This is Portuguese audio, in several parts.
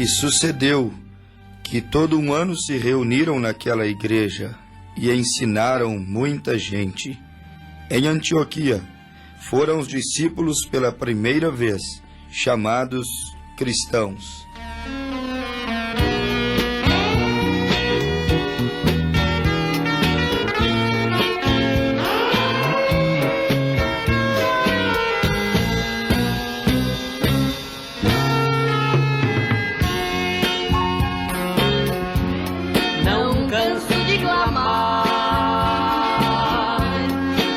E sucedeu que todo um ano se reuniram naquela igreja e ensinaram muita gente. Em Antioquia foram os discípulos pela primeira vez chamados cristãos.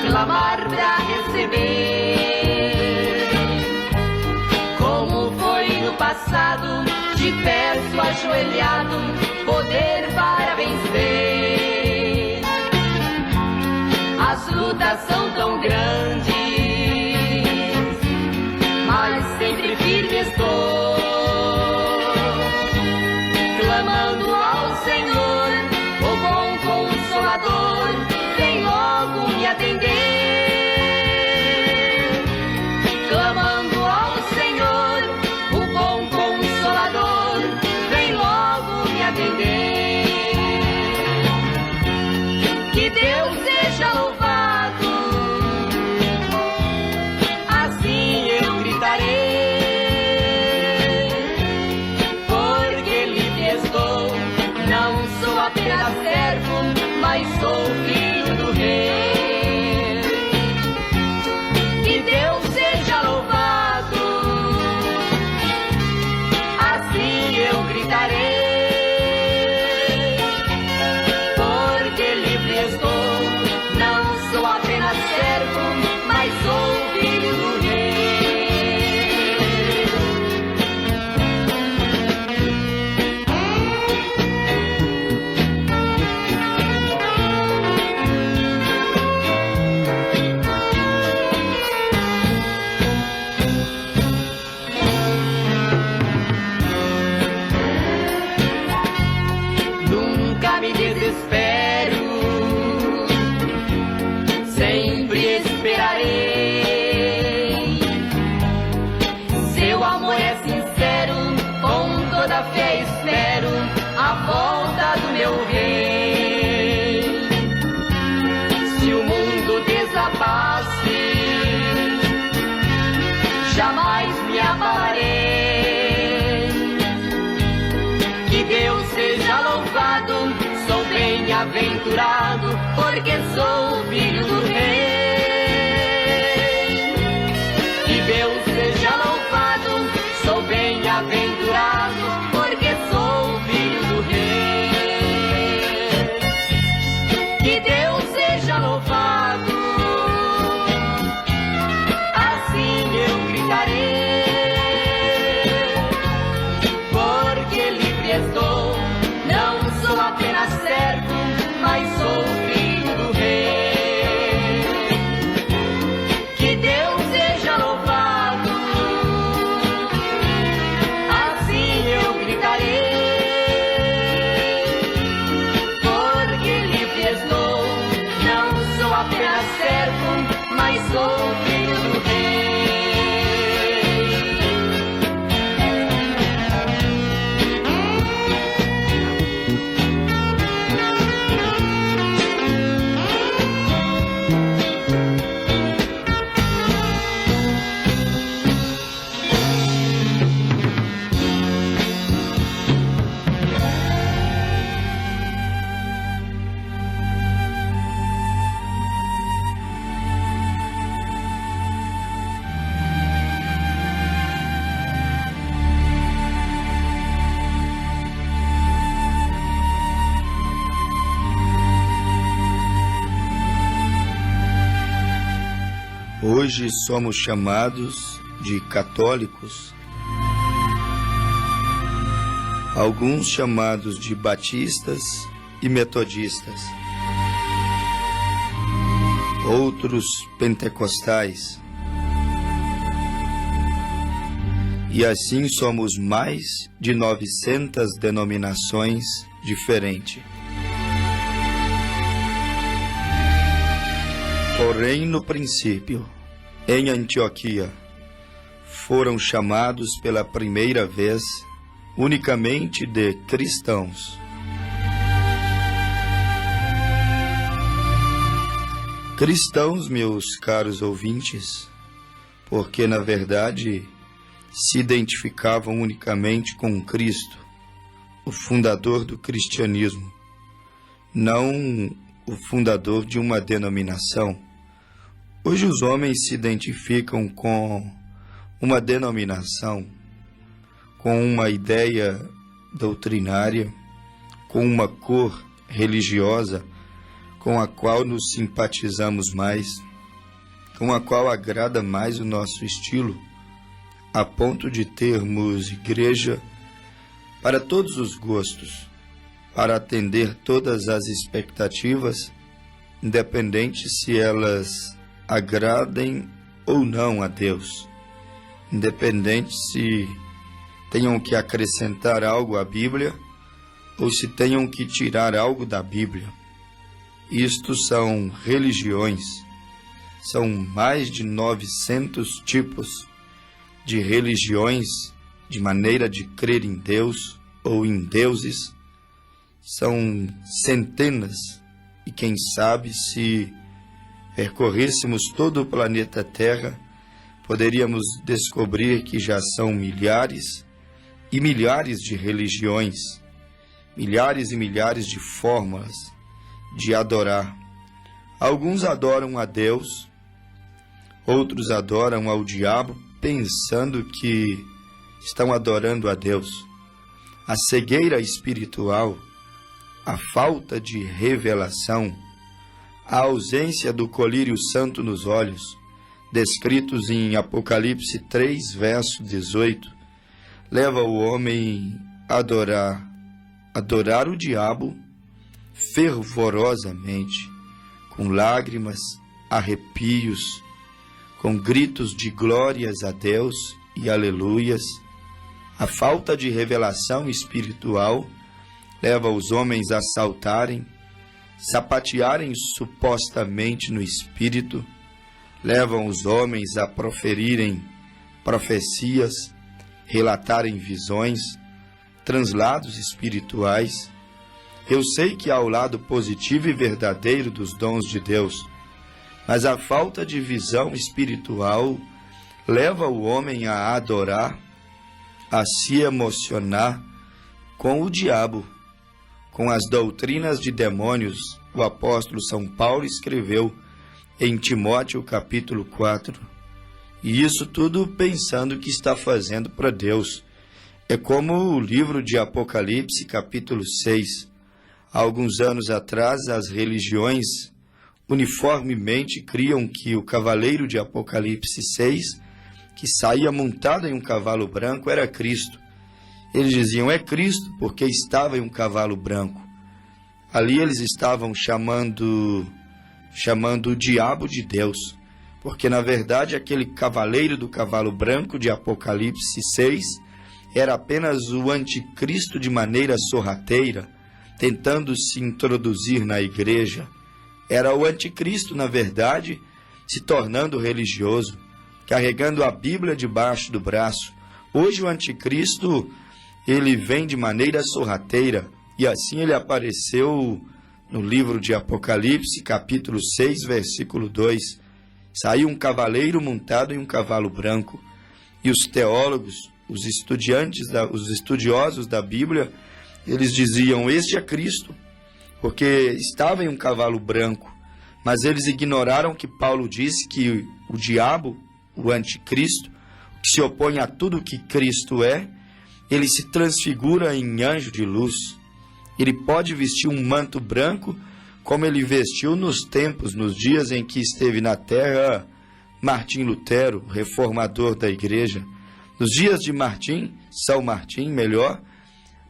Clamar pra receber, como foi no passado, te peço ajoelhado, poder para vencer. As lutas são tão grandes, mas sempre firme estou, clamando ao Senhor, o bom Consolador, vem logo me atender. Clamando ao Senhor, o bom Consolador, vem logo me atender. Que Deus seja louvado, assim eu gritarei, porque livre estou, não sou apenas servo, mas sou filho do Rei. Que Deus seja louvado, assim eu gritarei, porque livre estou, não sou apenas servo, mas sou filho do Rei. Nunca me desespero, sempre esperarei. Seu amor é sincero, com toda fé espero a volta do meu Rei. Se o mundo desabasse, jamais me abalarei. Que Deus seja louvado, sou bem-aventurado, porque sou filho do Rei. Que Deus seja louvado, sou bem-aventurado, porque sou filho do Rei. Que Deus seja louvado, assim eu gritarei, porque livre estou, não sou apenas servo, mas sou filho do Rei. Que Deus seja louvado, assim eu gritarei, porque livre estou, não sou apenas servo, mas sou filho do Rei. Hoje somos chamados de católicos, alguns chamados de batistas e metodistas, outros pentecostais. E assim somos mais de 900 denominações diferentes. Porém, no princípio, em Antioquia, foram chamados pela primeira vez unicamente de cristãos. Cristãos, meus caros ouvintes, porque na verdade se identificavam unicamente com Cristo, o fundador do cristianismo, não o fundador de uma denominação. Hoje os homens se identificam com uma denominação, com uma ideia doutrinária, com uma cor religiosa com a qual nos simpatizamos mais, com a qual agrada mais o nosso estilo, a ponto de termos igreja para todos os gostos, para atender todas as expectativas, independente se elas agradem ou não a Deus, independente se tenham que acrescentar algo à Bíblia ou se tenham que tirar algo da Bíblia. Isto são religiões, são mais de 900 tipos de religiões, de maneira de crer em Deus ou em deuses. São centenas, e quem sabe se percorrêssemos todo o planeta Terra, poderíamos descobrir que já são milhares e milhares de religiões, milhares e milhares de formas de adorar. Alguns adoram a Deus, outros adoram ao diabo, pensando que estão adorando a Deus. A cegueira espiritual, a falta de revelação, a ausência do colírio santo nos olhos, descritos em Apocalipse 3, verso 18, leva o homem a adorar o diabo fervorosamente, com lágrimas, arrepios, com gritos de glórias a Deus e aleluias. A falta de revelação espiritual leva os homens a saltarem, sapatearem supostamente no espírito, levam os homens a proferirem profecias, relatarem visões, translados espirituais. Eu sei que há o lado positivo e verdadeiro dos dons de Deus, mas a falta de visão espiritual leva o homem a adorar, a se emocionar com o diabo, com as doutrinas de demônios. O apóstolo São Paulo escreveu em Timóteo capítulo 4. E isso tudo pensando que está fazendo para Deus. É como o livro de Apocalipse capítulo 6. Há alguns anos atrás, as religiões uniformemente criam que o cavaleiro de Apocalipse 6, que saía montado em um cavalo branco, era Cristo. Eles diziam, é Cristo, porque estava em um cavalo branco. Ali eles estavam chamando o diabo de Deus, porque na verdade aquele cavaleiro do cavalo branco de Apocalipse 6 era apenas o anticristo de maneira sorrateira, tentando se introduzir na igreja. Era o anticristo, na verdade, se tornando religioso, carregando a Bíblia debaixo do braço. Hoje o anticristo, ele vem de maneira sorrateira, e assim ele apareceu no livro de Apocalipse, capítulo 6, versículo 2. Saiu um cavaleiro montado em um cavalo branco, e os teólogos, os estudiosos da Bíblia, eles diziam, este é Cristo, porque estava em um cavalo branco, mas eles ignoraram que Paulo disse que o diabo, o anticristo, que se opõe a tudo que Cristo é, ele se transfigura em anjo de luz. Ele pode vestir um manto branco, como ele vestiu nos dias em que esteve na terra Martim Lutero, reformador da igreja. Nos dias de São Martim,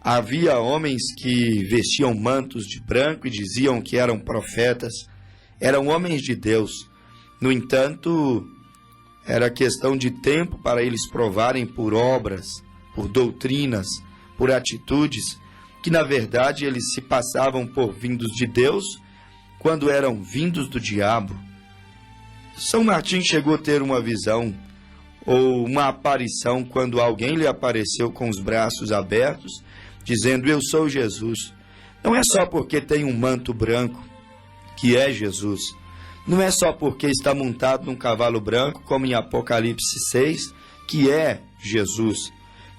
havia homens que vestiam mantos de branco e diziam que eram profetas, eram homens de Deus. No entanto, era questão de tempo para eles provarem por obras, por doutrinas, por atitudes, que na verdade eles se passavam por vindos de Deus, quando eram vindos do diabo. São Martim chegou a ter uma visão. ou uma aparição quando alguém lhe apareceu com os braços abertos, dizendo: eu sou Jesus. Não é só porque tem um manto branco que é Jesus. Não é só porque está montado num cavalo branco, como em Apocalipse 6, que é Jesus.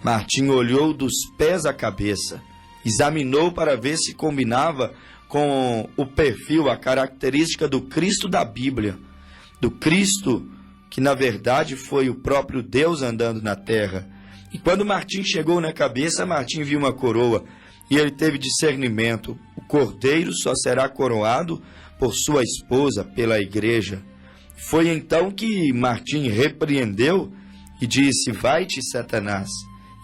Martim olhou dos pés à cabeça, examinou para ver se combinava com o perfil, a característica do Cristo da Bíblia, do Cristo que na verdade foi o próprio Deus andando na terra. E quando Martim chegou na cabeça, Martim viu uma coroa e ele teve discernimento. O cordeiro só será coroado por sua esposa, pela igreja. Foi então que Martim repreendeu e disse: vai-te, Satanás.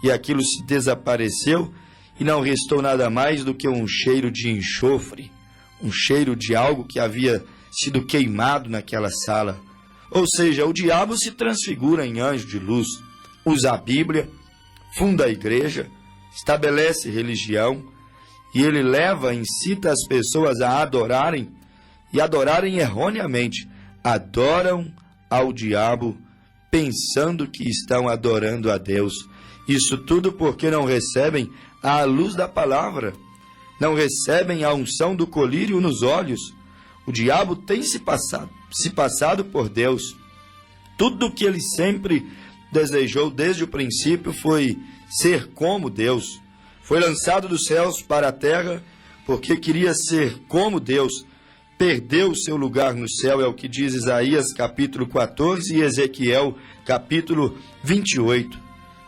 E aquilo se desapareceu e não restou nada mais do que um cheiro de enxofre, um cheiro de algo que havia sido queimado naquela sala. Ou seja, o diabo se transfigura em anjo de luz, usa a Bíblia, funda a igreja, estabelece religião, e ele leva, incita as pessoas a adorarem, e adorarem erroneamente. Adoram ao diabo, pensando que estão adorando a Deus. Isso tudo porque não recebem a luz da palavra, não recebem a unção do colírio nos olhos. O diabo tem se passado por Deus. Tudo o que ele sempre desejou desde o princípio foi ser como Deus. Foi lançado dos céus para a terra porque queria ser como Deus. Perdeu o seu lugar no céu, é o que diz Isaías capítulo 14 e Ezequiel capítulo 28.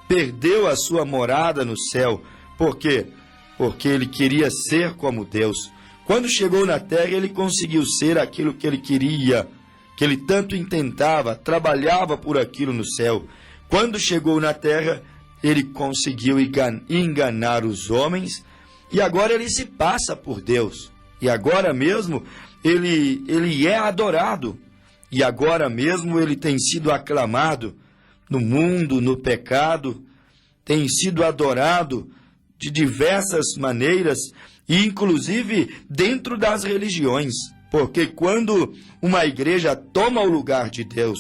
Perdeu a sua morada no céu. Por quê? Porque ele queria ser como Deus. Quando chegou na terra, ele conseguiu ser aquilo que ele queria, que ele tanto intentava, trabalhava por aquilo no céu. Quando chegou na terra, ele conseguiu enganar os homens, e agora ele se passa por Deus. E agora mesmo ele é adorado. E agora mesmo ele tem sido aclamado no mundo, no pecado, tem sido adorado de diversas maneiras, inclusive dentro das religiões. Porque quando uma igreja toma o lugar de Deus,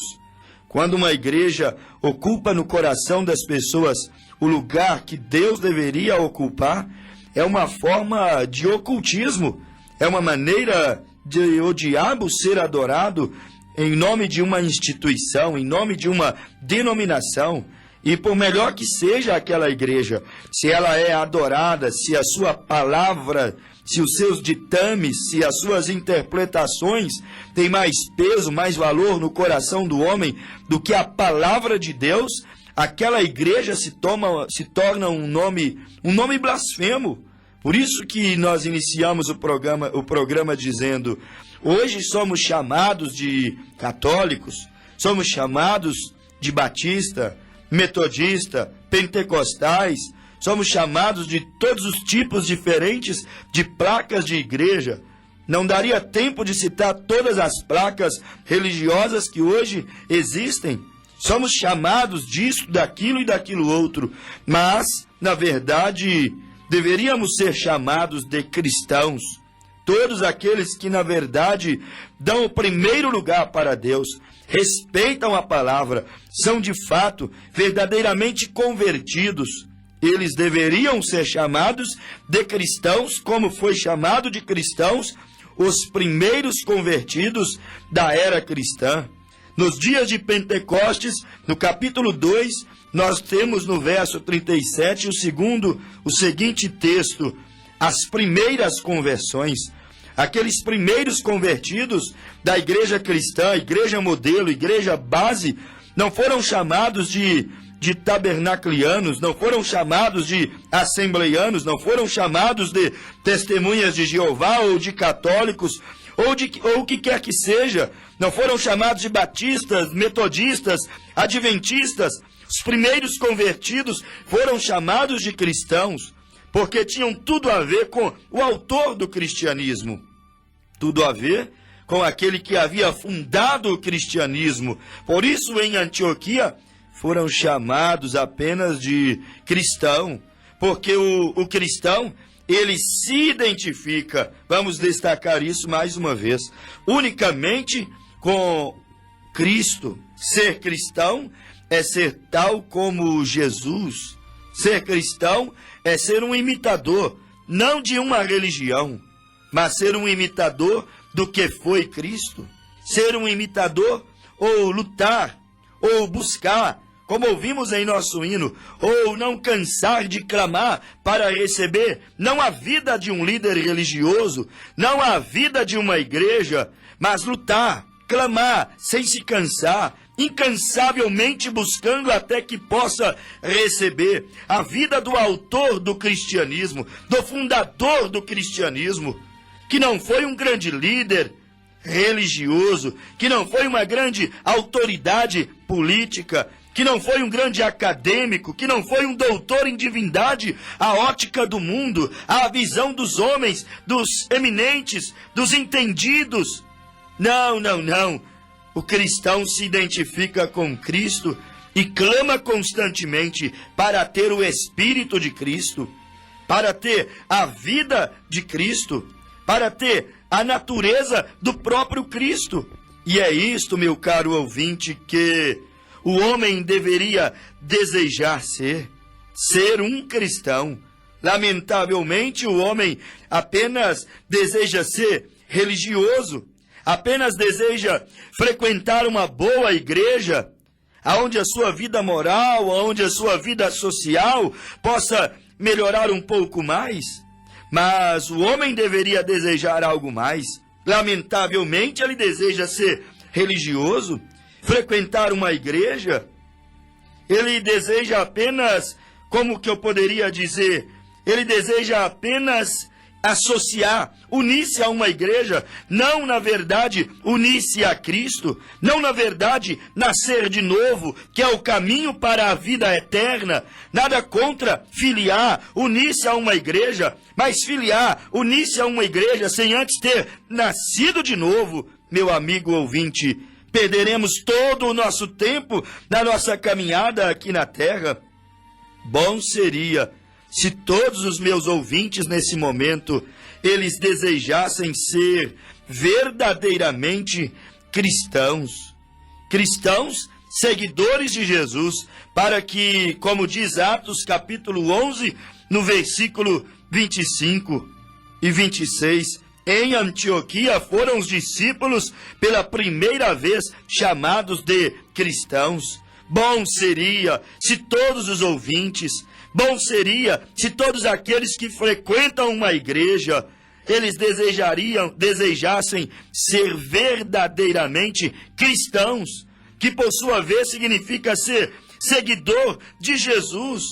quando uma igreja ocupa no coração das pessoas o lugar que Deus deveria ocupar, é uma forma de ocultismo, é uma maneira de o diabo ser adorado em nome de uma instituição, em nome de uma denominação. E por melhor que seja aquela igreja, se ela é adorada, se a sua palavra, se os seus ditames, se as suas interpretações têm mais peso, mais valor no coração do homem do que a palavra de Deus, aquela igreja se torna um nome blasfemo. Por isso que nós iniciamos o programa dizendo: hoje somos chamados de católicos, somos chamados de batista, metodista, pentecostais, somos chamados de todos os tipos diferentes de placas de igreja. Não daria tempo de citar todas as placas religiosas que hoje existem. Somos chamados disso, daquilo e daquilo outro, mas, na verdade, deveríamos ser chamados de cristãos. Todos aqueles que, na verdade, dão o primeiro lugar para Deus, respeitam a palavra, são de fato verdadeiramente convertidos. Eles deveriam ser chamados de cristãos, como foi chamado de cristãos os primeiros convertidos da era cristã. Nos dias de Pentecostes, no capítulo 2, nós temos no verso 37 o seguinte texto: as primeiras conversões. Aqueles primeiros convertidos da igreja cristã, igreja modelo, igreja base, não foram chamados de tabernaclianos, não foram chamados de assembleianos, não foram chamados de testemunhas de Jeová ou de católicos, ou o que quer que seja, não foram chamados de batistas, metodistas, adventistas. Os primeiros convertidos foram chamados de cristãos, porque tinham tudo a ver com o autor do cristianismo, tudo a ver com aquele que havia fundado o cristianismo. Por isso, em Antioquia, foram chamados apenas de cristão, porque o cristão, ele se identifica, vamos destacar isso mais uma vez, unicamente com Cristo. Ser cristão é ser tal como Jesus. Ser cristão é ser um imitador, não de uma religião, mas ser um imitador do que foi Cristo. Ser um imitador ou lutar, ou buscar, como ouvimos em nosso hino, ou não cansar de clamar para receber não a vida de um líder religioso, não a vida de uma igreja, mas lutar, clamar sem se cansar, incansavelmente buscando até que possa receber a vida do autor do cristianismo, do fundador do cristianismo, que não foi um grande líder religioso, que não foi uma grande autoridade política, que não foi um grande acadêmico, que não foi um doutor em divindade, a ótica do mundo, a visão dos homens, dos eminentes, dos entendidos. Não, não, não. O cristão se identifica com Cristo e clama constantemente para ter o Espírito de Cristo, para ter a vida de Cristo, para ter a natureza do próprio Cristo. E é isto, meu caro ouvinte, que o homem deveria desejar ser um cristão. Lamentavelmente, o homem apenas deseja ser religioso, apenas deseja frequentar uma boa igreja, aonde a sua vida moral, aonde a sua vida social possa melhorar um pouco mais. Mas o homem deveria desejar algo mais. Lamentavelmente, ele deseja ser religioso, frequentar uma igreja. Ele deseja apenas, como que eu poderia dizer, ele deseja apenas associar, unir-se a uma igreja, não, na verdade, unir-se a Cristo, não, na verdade, nascer de novo, que é o caminho para a vida eterna. Nada contra filiar, unir-se a uma igreja, mas filiar, unir-se a uma igreja sem antes ter nascido de novo, meu amigo ouvinte, perderemos todo o nosso tempo na nossa caminhada aqui na terra. Bom seria se todos os meus ouvintes nesse momento, eles desejassem ser verdadeiramente cristãos. Cristãos, seguidores de Jesus, para que, como diz Atos capítulo 11, no versículo 25 e 26, em Antioquia foram os discípulos pela primeira vez chamados de cristãos. Bom seria se todos os ouvintes, bom seria se todos aqueles que frequentam uma igreja, eles desejassem ser verdadeiramente cristãos, que por sua vez significa ser seguidor de Jesus.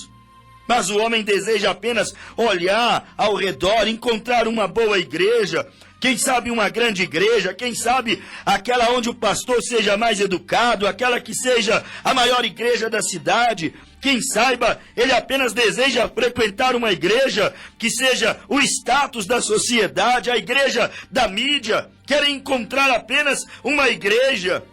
Mas o homem deseja apenas olhar ao redor, encontrar uma boa igreja, quem sabe uma grande igreja, quem sabe aquela onde o pastor seja mais educado, aquela que seja a maior igreja da cidade. Quem saiba, ele apenas deseja frequentar uma igreja que seja o status da sociedade, a igreja da mídia. Quer encontrar apenas uma igreja.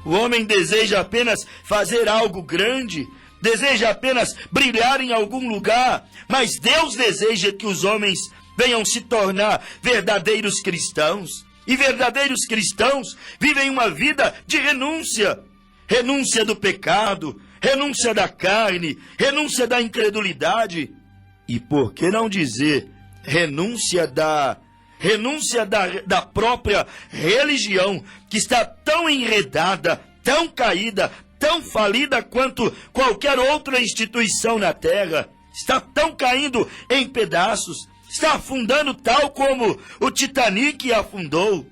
O homem deseja apenas fazer algo grande, deseja apenas brilhar em algum lugar, mas Deus deseja que os homens venham se tornar verdadeiros cristãos. E verdadeiros cristãos vivem uma vida de renúncia. Renúncia do pecado, renúncia da carne, renúncia da incredulidade. E por que não dizer renúncia da própria religião, que está tão enredada, tão caída, tão falida quanto qualquer outra instituição na terra. Está tão caindo em pedaços, está afundando tal como o Titanic afundou.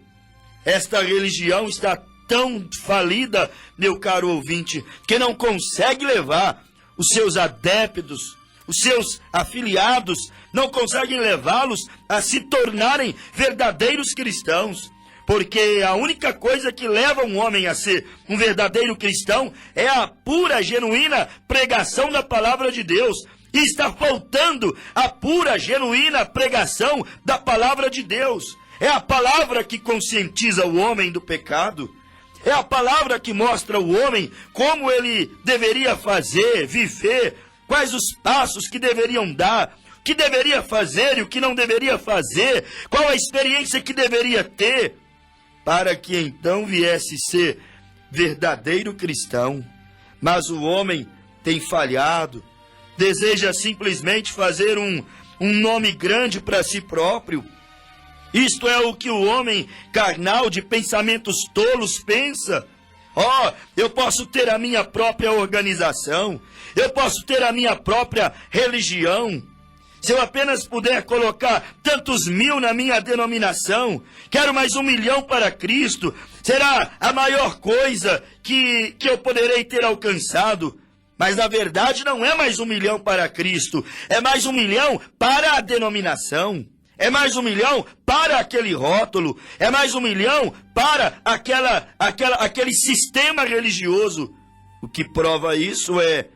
Esta religião está tão falida, meu caro ouvinte, que não consegue levar os seus adeptos, os seus afiliados, não conseguem levá-los a se tornarem verdadeiros cristãos. Porque a única coisa que leva um homem a ser um verdadeiro cristão é a pura, genuína pregação da palavra de Deus. E está faltando a pura, genuína pregação da palavra de Deus. É a palavra que conscientiza o homem do pecado. É a palavra que mostra ao homem como ele deveria fazer, viver, quais os passos que deveriam dar, o que deveria fazer e o que não deveria fazer, qual a experiência que deveria ter, para que então viesse ser verdadeiro cristão. Mas o homem tem falhado, deseja simplesmente fazer um nome grande para si próprio. Isto é o que o homem carnal de pensamentos tolos pensa. Eu posso ter a minha própria organização, eu posso ter a minha própria religião. Se eu apenas puder colocar tantos mil na minha denominação, quero mais 1 milhão para Cristo, será a maior coisa que eu poderei ter alcançado. Mas na verdade não é mais 1 milhão para Cristo, é mais 1 milhão para a denominação. É mais 1 milhão para aquele rótulo, é mais 1 milhão para aquele sistema religioso. O que prova isso é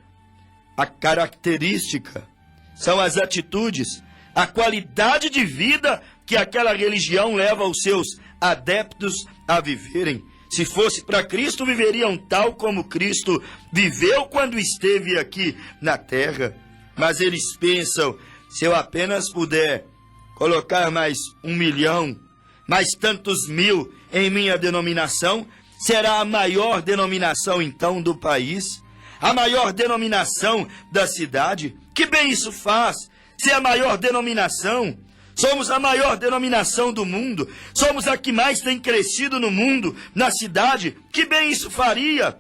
a característica, são as atitudes, a qualidade de vida que aquela religião leva os seus adeptos a viverem. Se fosse para Cristo, viveriam tal como Cristo viveu quando esteve aqui na terra. Mas eles pensam, se eu apenas puder colocar mais 1 milhão, mais tantos mil em minha denominação, será a maior denominação então do país, a maior denominação da cidade. Que bem isso faz, ser a maior denominação? Somos a maior denominação do mundo, somos a que mais tem crescido no mundo, na cidade. Que bem isso faria,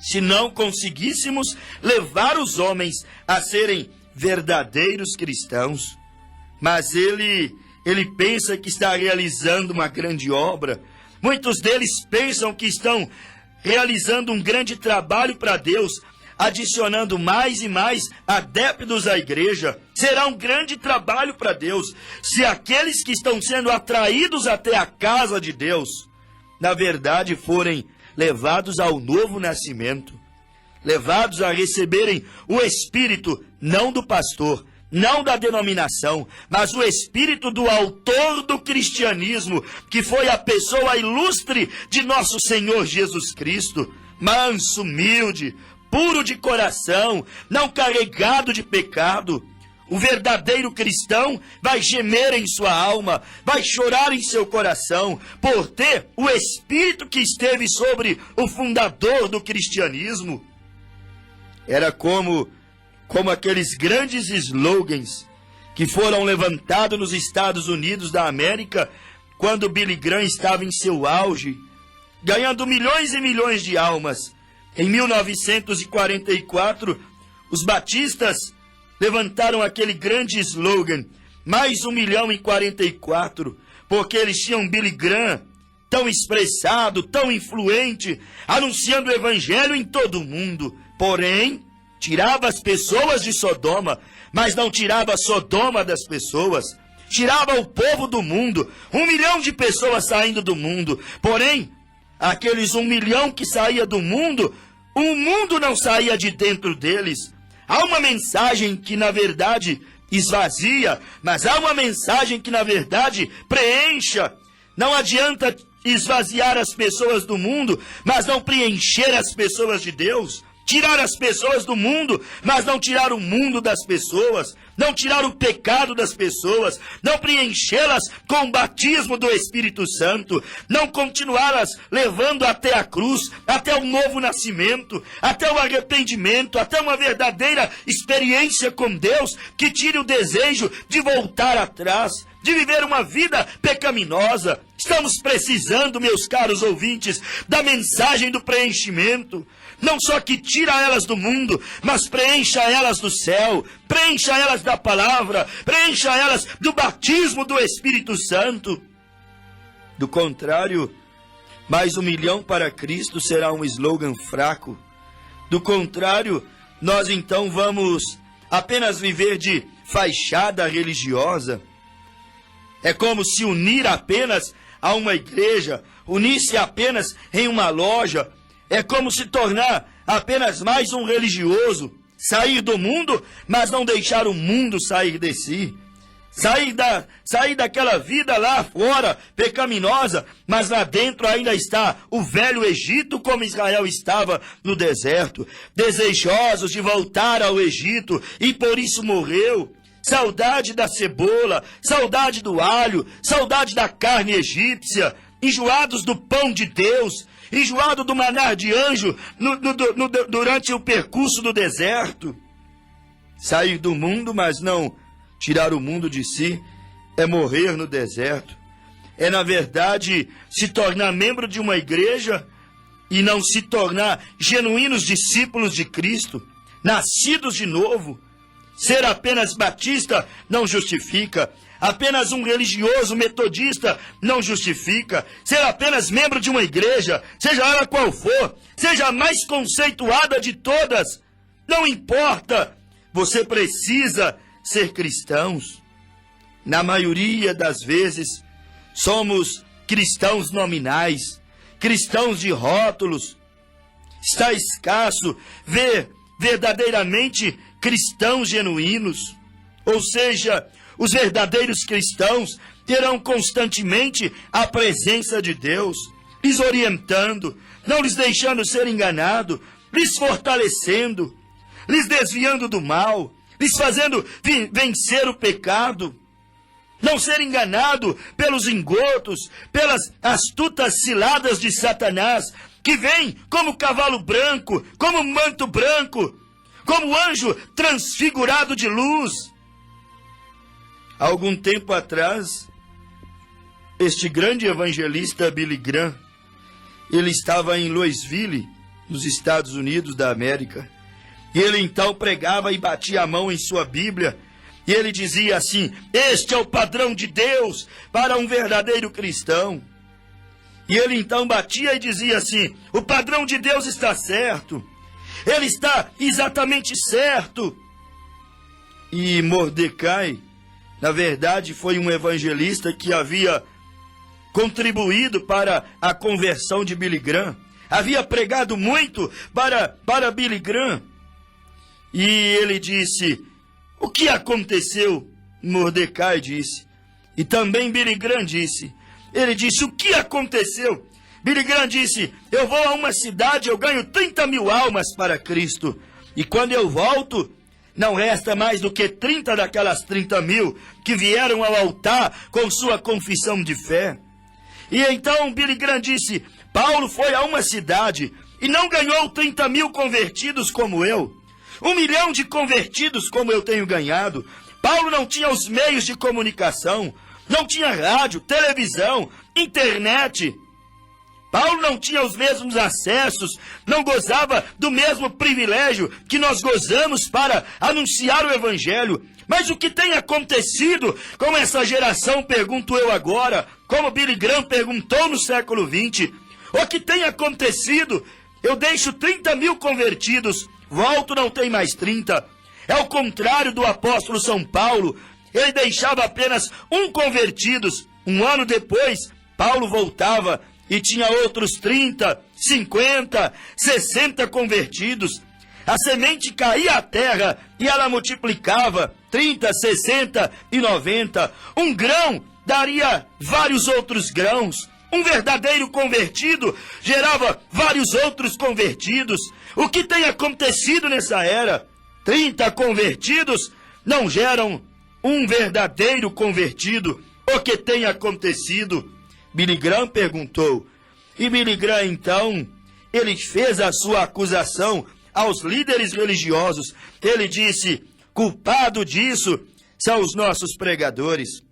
se não conseguíssemos levar os homens a serem verdadeiros cristãos. Mas ele pensa que está realizando uma grande obra. Muitos deles pensam que estão realizando um grande trabalho para Deus, adicionando mais e mais adeptos à igreja. Será um grande trabalho para Deus se aqueles que estão sendo atraídos até a casa de Deus, na verdade, forem levados ao novo nascimento, levados a receberem o Espírito, não do pastor, não da denominação, mas o Espírito do autor do cristianismo, que foi a pessoa ilustre de nosso Senhor Jesus Cristo, manso, humilde, puro de coração, não carregado de pecado. O verdadeiro cristão vai gemer em sua alma, vai chorar em seu coração, por ter o Espírito que esteve sobre o fundador do cristianismo. Era como aqueles grandes slogans que foram levantados nos Estados Unidos da América, quando Billy Graham estava em seu auge, ganhando milhões e milhões de almas. Em 1944, os batistas levantaram aquele grande slogan, mais 1 milhão em 44, porque eles tinham Billy Graham tão expressado, tão influente, anunciando o evangelho em todo o mundo. Porém, tirava as pessoas de Sodoma, mas não tirava Sodoma das pessoas. Tirava o povo do mundo, 1 milhão de pessoas saindo do mundo. Porém, aqueles 1 milhão que saía do mundo, o mundo não saía de dentro deles. Há uma mensagem que, na verdade, esvazia, mas há uma mensagem que, na verdade, preencha. Não adianta esvaziar as pessoas do mundo, mas não preencher as pessoas de Deus. Tirar as pessoas do mundo, mas não tirar o mundo das pessoas, não tirar o pecado das pessoas, não preenchê-las com o batismo do Espírito Santo, não continuá-las levando até a cruz, até o novo nascimento, até o arrependimento, até uma verdadeira experiência com Deus que tire o desejo de voltar atrás, de viver uma vida pecaminosa. Estamos precisando, meus caros ouvintes, da mensagem do preenchimento. Não só que tira elas do mundo, mas preencha elas do céu, preencha elas da palavra, preencha elas do batismo do Espírito Santo. Do contrário, mais 1 milhão para Cristo será um slogan fraco. Do contrário, nós então vamos apenas viver de fachada religiosa. É como se unir apenas a uma igreja, unir-se apenas em uma loja. É como se tornar apenas mais um religioso, sair do mundo, mas não deixar o mundo sair de si. Sair daquela vida lá fora, pecaminosa, mas lá dentro ainda está o velho Egito, como Israel estava no deserto, desejosos de voltar ao Egito, e por isso morreu. Saudade da cebola, saudade do alho, saudade da carne egípcia, enjoados do pão de Deus, enjoado do manar de anjo durante o percurso do deserto. Sair do mundo, mas não tirar o mundo de si, é morrer no deserto. É, na verdade, se tornar membro de uma igreja e não se tornar genuínos discípulos de Cristo, nascidos de novo. Ser apenas batista não justifica. Apenas um religioso metodista não justifica. Ser apenas membro de uma igreja, seja ela qual for, seja a mais conceituada de todas, não importa. Você precisa ser cristãos. Na maioria das vezes, somos cristãos nominais, cristãos de rótulos. Está escasso ver verdadeiramente cristãos genuínos. Ou seja, os verdadeiros cristãos terão constantemente a presença de Deus, lhes orientando, não lhes deixando ser enganado, lhes fortalecendo, lhes desviando do mal, lhes fazendo vencer o pecado. Não ser enganado pelos engodos, pelas astutas ciladas de Satanás, que vem como cavalo branco, como manto branco, como anjo transfigurado de luz. Há algum tempo atrás, este grande evangelista Billy Graham, ele estava em Louisville, nos Estados Unidos da América, e ele então pregava e batia a mão em sua Bíblia, e ele dizia assim: este é o padrão de Deus para um verdadeiro cristão. E ele então batia e dizia assim: o padrão de Deus está certo, ele está exatamente certo. E Mordecai, na verdade, foi um evangelista que havia contribuído para a conversão de Billy Graham, havia pregado muito para Billy Graham. E ele disse: o que aconteceu? Mordecai disse. E também Billy Graham disse. Ele disse: o que aconteceu? Billy Graham disse: eu vou a uma cidade, eu ganho 30 mil almas para Cristo. E quando eu volto, não resta mais do que 30 daquelas 30 mil que vieram ao altar com sua confissão de fé. E então Billy Graham disse: Paulo foi a uma cidade e não ganhou 30 mil convertidos como eu. 1 milhão de convertidos como eu tenho ganhado. Paulo não tinha os meios de comunicação, não tinha rádio, televisão, internet. Paulo não tinha os mesmos acessos, não gozava do mesmo privilégio que nós gozamos para anunciar o Evangelho. Mas o que tem acontecido com essa geração, pergunto eu agora, como Billy Graham perguntou no século XX, o que tem acontecido? Eu deixo 30 mil convertidos, volto, não tem mais 30. É o contrário do apóstolo São Paulo. Ele deixava apenas 1 convertidos. 1 ano depois, Paulo voltava e tinha outros 30, 50, 60 convertidos. A semente caía à terra e ela multiplicava 30, 60 e 90. Um grão daria vários outros grãos. Um verdadeiro convertido gerava vários outros convertidos. O que tem acontecido nessa era? 30 convertidos não geram um verdadeiro convertido. O que tem acontecido? Billy Graham perguntou. E Billy Graham, então, ele fez a sua acusação aos líderes religiosos. Ele disse: culpado disso são os nossos pregadores.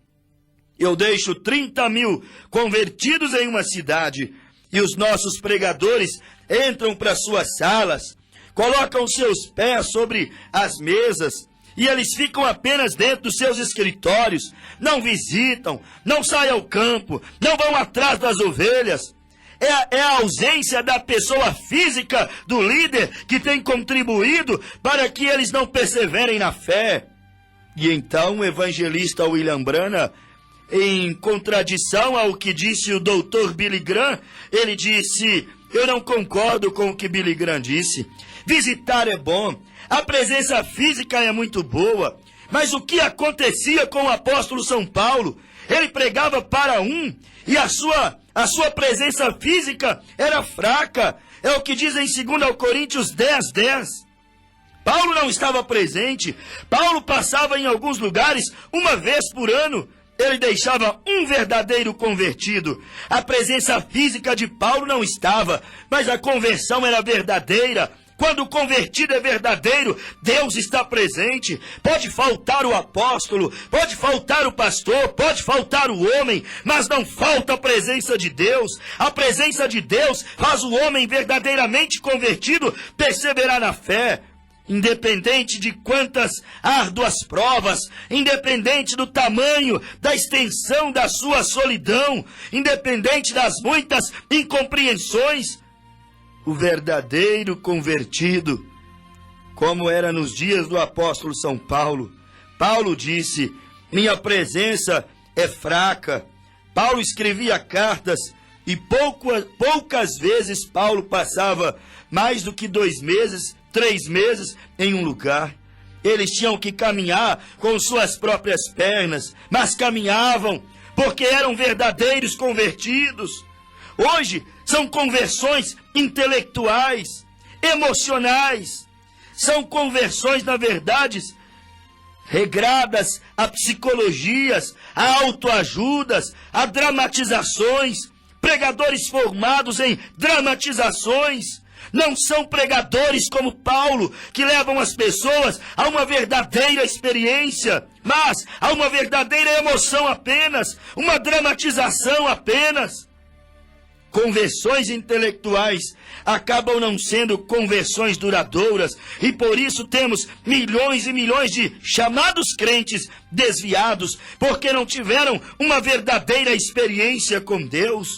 Eu deixo 30 mil convertidos em uma cidade e os nossos pregadores entram para suas salas, colocam seus pés sobre as mesas e eles ficam apenas dentro dos seus escritórios, não visitam, não saem ao campo, não vão atrás das ovelhas. É a ausência da pessoa física do líder que tem contribuído para que eles não perseverem na fé. E então o evangelista William Branham, em contradição ao que disse o doutor Billy Graham, ele disse: eu não concordo com o que Billy Graham disse. Visitar é bom, a presença física é muito boa, mas o que acontecia com o apóstolo São Paulo? Ele pregava para um e a sua presença física era fraca. É o que diz em 2 Coríntios 10:10. Paulo não estava presente. Paulo passava em alguns lugares uma vez por ano. ele deixava um verdadeiro convertido. A presença física de Paulo não estava, mas a conversão era verdadeira. Quando o convertido é verdadeiro, Deus está presente. Pode faltar o apóstolo, pode faltar o pastor, pode faltar o homem, mas não falta a presença de Deus. A presença de Deus faz o homem verdadeiramente convertido perseverar na fé. Independente de quantas árduas provas, independente do tamanho, da extensão da sua solidão, independente das muitas incompreensões, o verdadeiro convertido, como era nos dias do apóstolo São Paulo. Paulo disse: minha presença é fraca. Paulo escrevia cartas e poucas vezes Paulo passava mais do que 2 meses, 3 meses em um lugar. Eles tinham que caminhar com suas próprias pernas, mas caminhavam porque eram verdadeiros convertidos. Hoje são conversões intelectuais, emocionais. São conversões, na verdade, regradas a psicologias, a autoajudas, a dramatizações. Pregadores formados em dramatizações. Não são pregadores como Paulo, que levam as pessoas a uma verdadeira experiência, mas a uma verdadeira emoção apenas, uma dramatização apenas. Conversões intelectuais acabam não sendo conversões duradouras, e por isso temos milhões e milhões de chamados crentes desviados, porque não tiveram uma verdadeira experiência com Deus.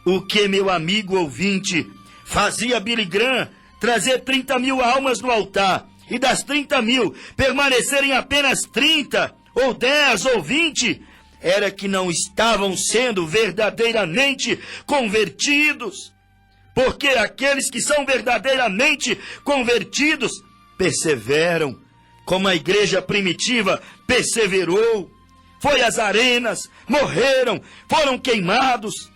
O que, meu amigo ouvinte, fazia Billy Graham trazer 30 mil almas no altar, e das 30 mil permanecerem apenas 30, ou 10, ou 20, era que não estavam sendo verdadeiramente convertidos. Porque aqueles que são verdadeiramente convertidos perseveram, como a igreja primitiva perseverou. Foi às arenas, morreram, foram queimados,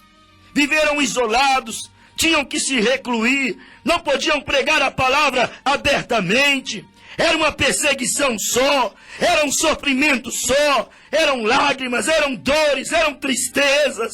viveram isolados, tinham que se recluir, não podiam pregar a palavra abertamente. Era uma perseguição só, era um sofrimento só, eram lágrimas, eram dores, eram tristezas.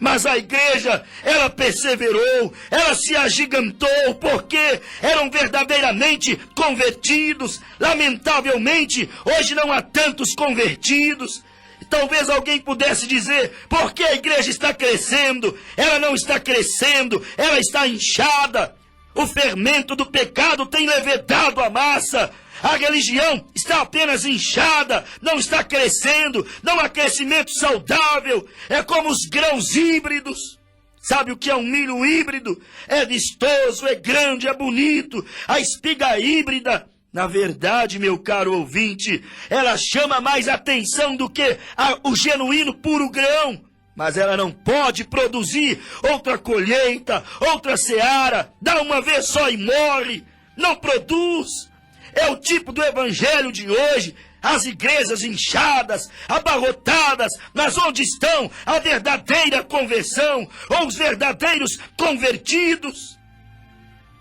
Mas a igreja, ela perseverou, ela se agigantou, porque eram verdadeiramente convertidos. Lamentavelmente, hoje não há tantos convertidos. Talvez alguém pudesse dizer: por que a igreja está crescendo? Ela não está crescendo, ela está inchada. O fermento do pecado tem levedado a massa. A religião está apenas inchada, não está crescendo, não há crescimento saudável. É como os grãos híbridos. Sabe o que é um milho híbrido? É vistoso, é grande, é bonito. A espiga híbrida, na verdade, meu caro ouvinte, ela chama mais atenção do que o genuíno puro grão. Mas ela não pode produzir outra colheita, outra seara. Dá uma vez só e morre. Não produz. É o tipo do evangelho de hoje. As igrejas inchadas, abarrotadas, mas onde estão a verdadeira conversão ou os verdadeiros convertidos?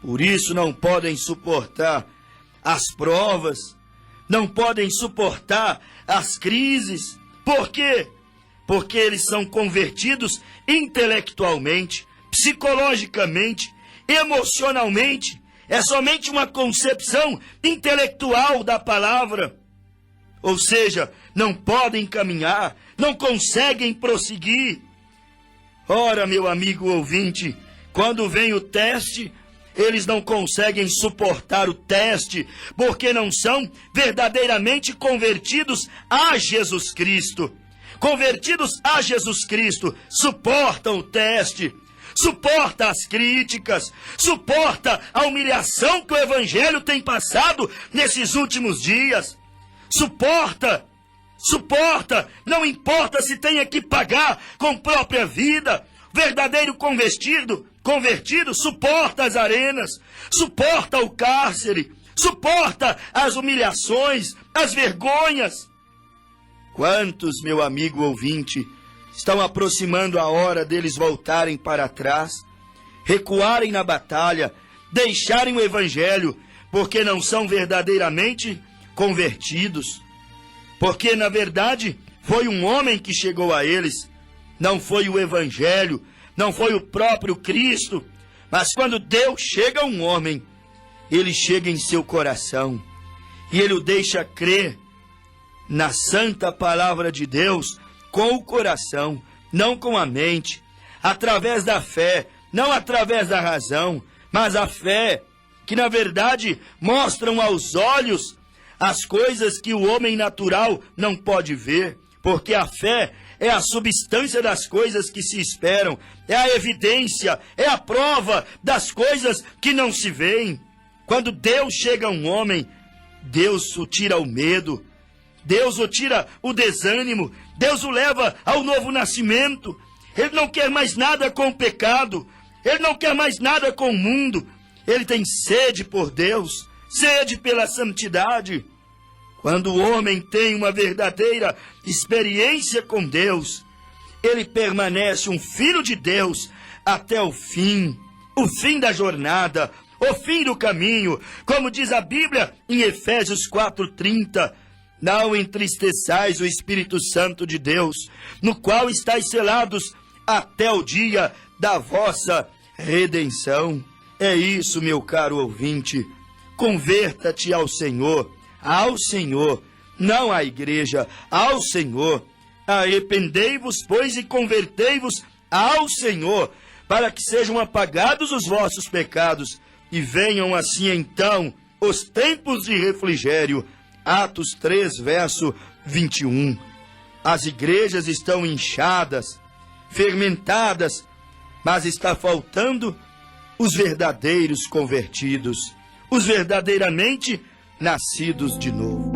Por isso não podem suportar as provas, não podem suportar as crises. Por quê? Porque eles são convertidos intelectualmente, psicologicamente, emocionalmente. É somente uma concepção intelectual da palavra. Ou seja, não podem caminhar, não conseguem prosseguir. Ora, meu amigo ouvinte, quando vem o teste, eles não conseguem suportar o teste, porque não são verdadeiramente convertidos a Jesus Cristo. Convertidos a Jesus Cristo, suportam o teste, suporta as críticas, suporta a humilhação que o Evangelho tem passado nesses últimos dias. Suporta, não importa se tenha que pagar com própria vida. Verdadeiro convertido suporta as arenas, suporta o cárcere, suporta as humilhações, as vergonhas. Quantos, meu amigo ouvinte, estão aproximando a hora deles voltarem para trás, recuarem na batalha, deixarem o Evangelho, porque não são verdadeiramente convertidos? Porque, na verdade, Foi um homem que chegou a eles, não foi o Evangelho, não foi o próprio Cristo, mas quando Deus chega a um homem, ele chega em seu coração e ele o deixa crer na santa palavra de Deus com o coração, não com a mente, através da fé, não através da razão, mas a fé, que na verdade mostram aos olhos as coisas que o homem natural não pode ver, porque a fé é a substância das coisas que se esperam, é a evidência, é a prova das coisas que não se veem. Quando Deus chega a um homem, Deus o tira o medo, Deus o tira o desânimo, Deus o leva ao novo nascimento. Ele não quer mais nada com o pecado, ele não quer mais nada com o mundo, ele tem sede por Deus, sede pela santidade. Quando o homem tem uma verdadeira experiência com Deus, ele permanece um filho de Deus até o fim da jornada, o fim do caminho, como diz a Bíblia em Efésios 4:30, não entristeçais o Espírito Santo de Deus, no qual estáis selados até o dia da vossa redenção. É isso, meu caro ouvinte, converta-te ao Senhor, não à igreja, ao Senhor. Arrependei-vos, pois, e convertei-vos ao Senhor, para que sejam apagados os vossos pecados, e venham assim então os tempos de refrigério. Atos 3, verso 21. As igrejas estão inchadas, fermentadas, mas está faltando os verdadeiros convertidos, os verdadeiramente nascidos de novo.